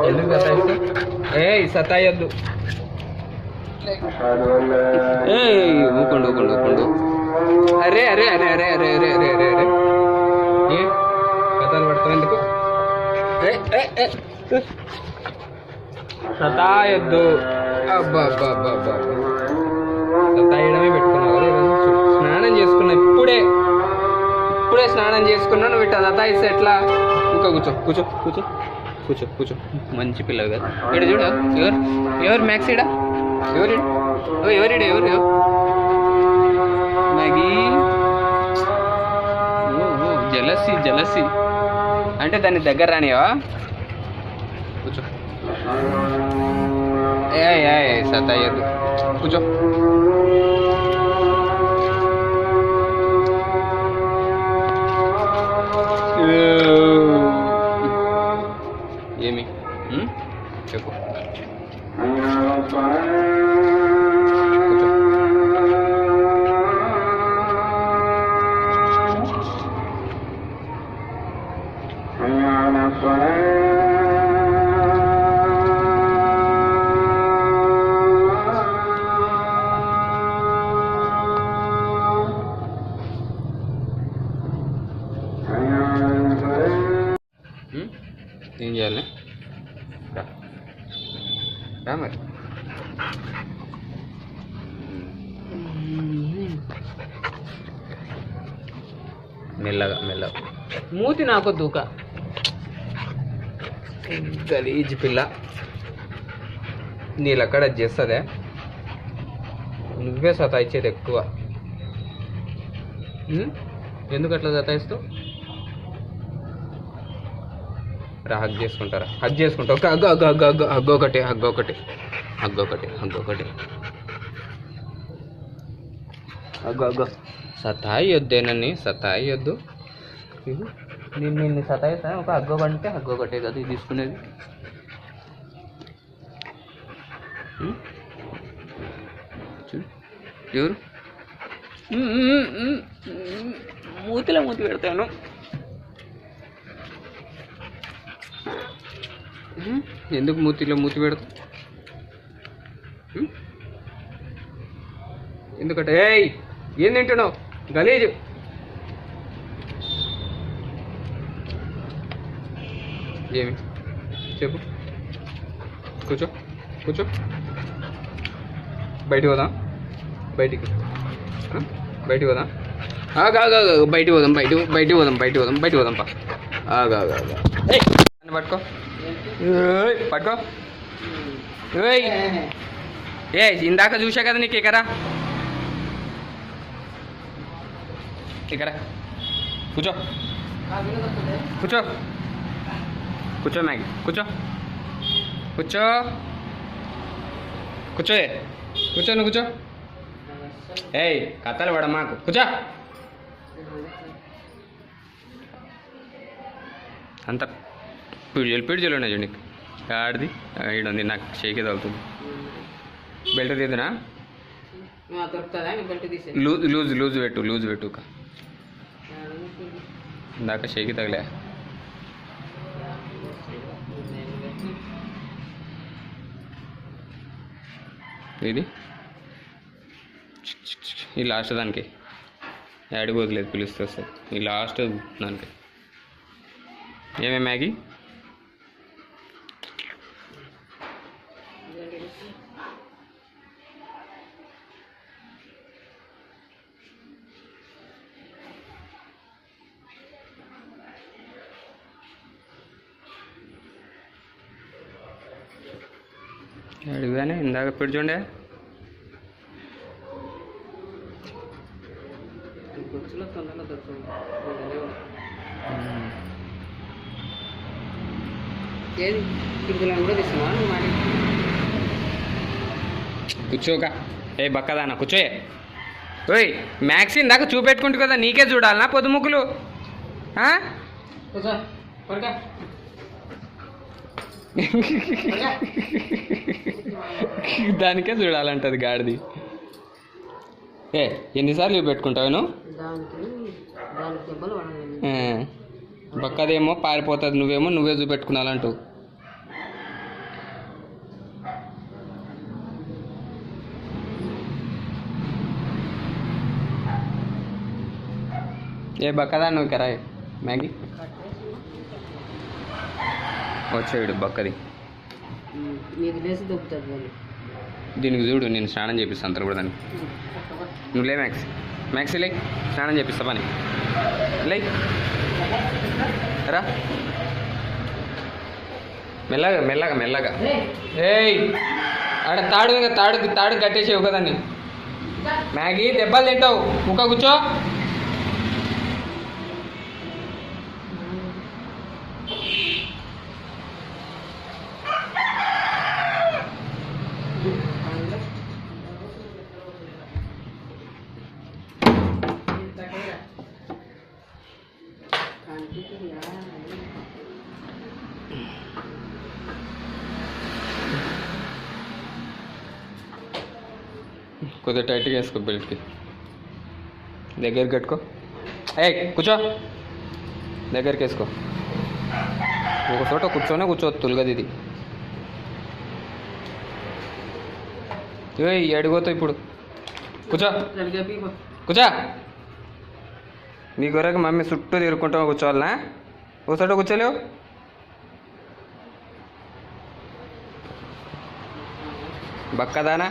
ఎందుకు సతాయిస్తా? ఏయ్ సతాయొద్దు. ఏయ్ ఊకుండు ఊకుండు ఊకుండు. అరే అరే అరే అరే అరే అరే అరే అరే అరే ఏ కథలు పడతావు ఎందుకు? సతాయొద్దు. అబ్బా అబ్బా అబ్బా అబ్బా సతాయడమే పెట్టుకున్నావు కదా ఈరోజు. స్నానం చేసుకున్నా ఇప్పుడే స్నానం చేసుకున్నా. నువ్వు ఇట్లా సతాయిస్తే ఎట్లా? ఇంకా కూర్చో కూర్చో కూర్చో కూర్చో కూర్చో. మంచి పిల్లవు కదా. ఇక్కడ చూడు ఎవరు మ్యాక్స్ ఇడా? ఎవరిడు మ్యాగీ? జలసి అంటే దాన్ని దగ్గర రానివా? కూర్చో. ఏ సతాయద్దు. కూర్చో. ఏమి చెప్పు. ఏం చేయాలి? రా మరి. మెల్లగా మూతి నాకు దూక. గలీజ్ పిల్ల. నీళ్ళక్కడ చేస్తుందే. నువ్వే సతాయిచ్చేది ఎక్కువ. ఎందుకు అట్లా సతాయిస్తావు? రా హగ్ చేసుకుంటారా? హగ్ చేసుకుంటావు. హగ్గొకటి అగ్గో సతాయొద్దేనని సతాయొద్దు. నిన్ను సతాయిస్తాను. ఒక హగ్గొకంటే హగ్గొకటే కదా ఇది తీసుకునేది. చూడు ఎవరు మూతిలో మూతి పెడతాను. ఎందుకు మూతిలో మూతి పెడతావు? ఎందుకంటే ఏయ్ ఏం తింటున్నావు? గలీజు. ఏమి చెప్పు. కూర్చో బయటికి పోదాం. బయటికి పోదాం. బయటికి పోదాం పా. పట్టుకో. ఏ ఇందాక చూసా కదా నీకు. ఇక్కడ కూర్చో మ్యాగీ. కూర్చో నువ్వు కూర్చో. ఏయ్ కథలు పడ మాకు. కూర్చో. అంత పిడిజలు ఉన్నాయి చూడండి. ఆడిది ఈడుంది. నాకు షేక్ తగులుతుంది. బెల్ట్ తీద్దునా? లూజ్ పెట్టు. ఇందాక షేక్ తగలే. ఇది ఈ లాస్ట్ దానికి యాడికి వదిలేదు. పిలుస్తే వస్తుంది ఈ లాస్ట్ దానికి. ఏమే మ్యాగీ? అడిగానే ఇందాక పెడుచుండే. కూర్చోక. ఏ బక్కదానా కూర్చోయే. ఓయ్ మ్యాక్స్ ఇందాక చూపెట్టుకుంటు కదా, నీకే చూడాలనా పొద్దుముక్కులు? దానికే చూడాలంటది గాడిది. ఏ ఎన్నిసార్లు పెట్టుకుంటావు నువ్వు? బక్కదేమో పారిపోతుంది, నువ్వే చూపెట్టుకున్నాలంటూ. ఏ బక్కదా నువ్వు కరాయి మ్యాగీ వచ్చాడు బక్కది. దీనికి చూడు నేను స్నానం చేపిస్తాను అంతా కూడా దానికి. నువ్వు లే మ్యాక్స్, మ్యాక్సీ లే స్నానం చేపిస్తా పని లే రా మెల్లగా మెల్లగా మెల్లగా. ఏయ్ ఆడ తాడు ఇంకా తాడు కట్టేసేవు కదాన్ని. మ్యాగీ దెబ్బలు తింటావు, ముక్క కూర్చో. కొద్దిగా టైట్గా వేసుకో, బెల్ట్కి దగ్గరికి కట్టుకో. ఏ కూర్చో, దగ్గరికి వేసుకో. ఒక చోట కూర్చోవద్దు తులగది ఇది. అడిగిపోతావు ఇప్పుడు. కూర్చో కూర్చో. నీ కొరకు మమ్మీ చుట్టూ తిరుక్కుంటావు కూర్చోవాలనా? ఒక చోట కూర్చోలేవు. బక్కదానా?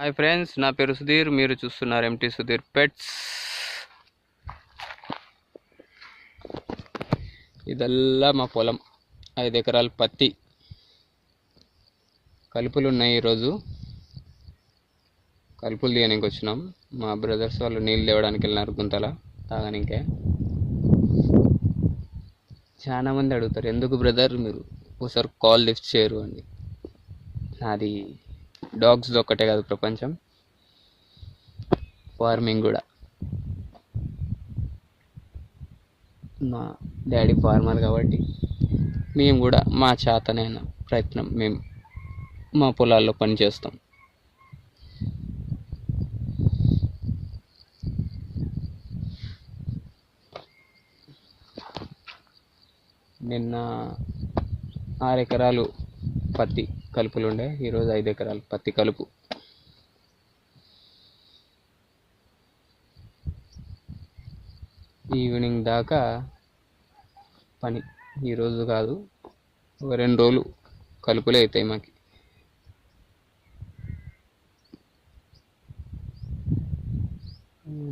హాయ్ ఫ్రెండ్స్, నా పేరు సుధీర్, మీరు చూస్తున్నారు ఎంటీ సుధీర్ పెట్స్. ఇదల్లా మా పొలం, 5 ఎకరాల పత్తి. కలుపులు ఉన్నాయి. ఈరోజు కలుపులు తీయడానికి వచ్చినాం. మా బ్రదర్స్ వాళ్ళు నీళ్ళు తేవడానికి వెళ్ళినారు గుంతల తాగనికే. చాలా మంది అడుగుతారు, ఎందుకు బ్రదర్ మీరు ఒకసారి కాల్ లిఫ్ట్ చేయరు అని. నాది డాగ్స్ ఒక్కటే కాదు ప్రపంచం, ఫార్మింగ్ కూడా. మా డాడీ ఫార్మర్ కాబట్టి మేము కూడా మా చేతనైన ప్రయత్నం మేము మా పొలాల్లో పని చేస్తాం. నిన్న 6 ఎకరాలు పత్తి కలుపులు ఉండే, ఈరోజు 5 ఎకరాలు పత్తి కలుపు. ఈవినింగ్ దాకా పని. ఈరోజు కాదు, ఒక 2 రోజులు కలుపులే అవుతాయి మాకు.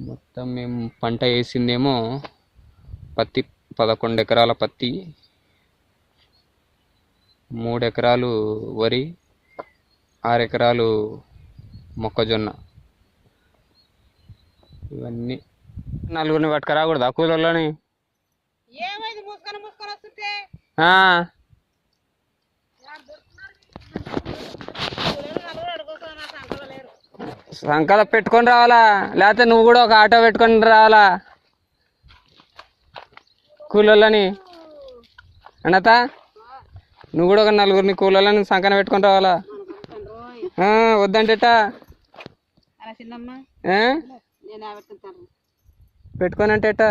మొత్తం మేము పంట వేసిందేమో పత్తి 11 ఎకరాల పత్తి, 3 ఎకరాలు వరి, 6 ఎకరాలు మొక్కజొన్న. ఇవన్నీ 4గురిని పట్టుకురాకూడదా కూలోళ్ళని? సంకల పెట్టుకొని రావాలా, లేకపోతే నువ్వు కూడా ఒక ఆటో పెట్టుకొని రావాలా కూలోళ్ళని? అన్నతా నువ్వు కూడా ఒక 4గురిని కూలోళ్ళని సంకన పెట్టుకొని రావాలా? వద్దంటే పెట్టుకొని అంటే ఎట్టా?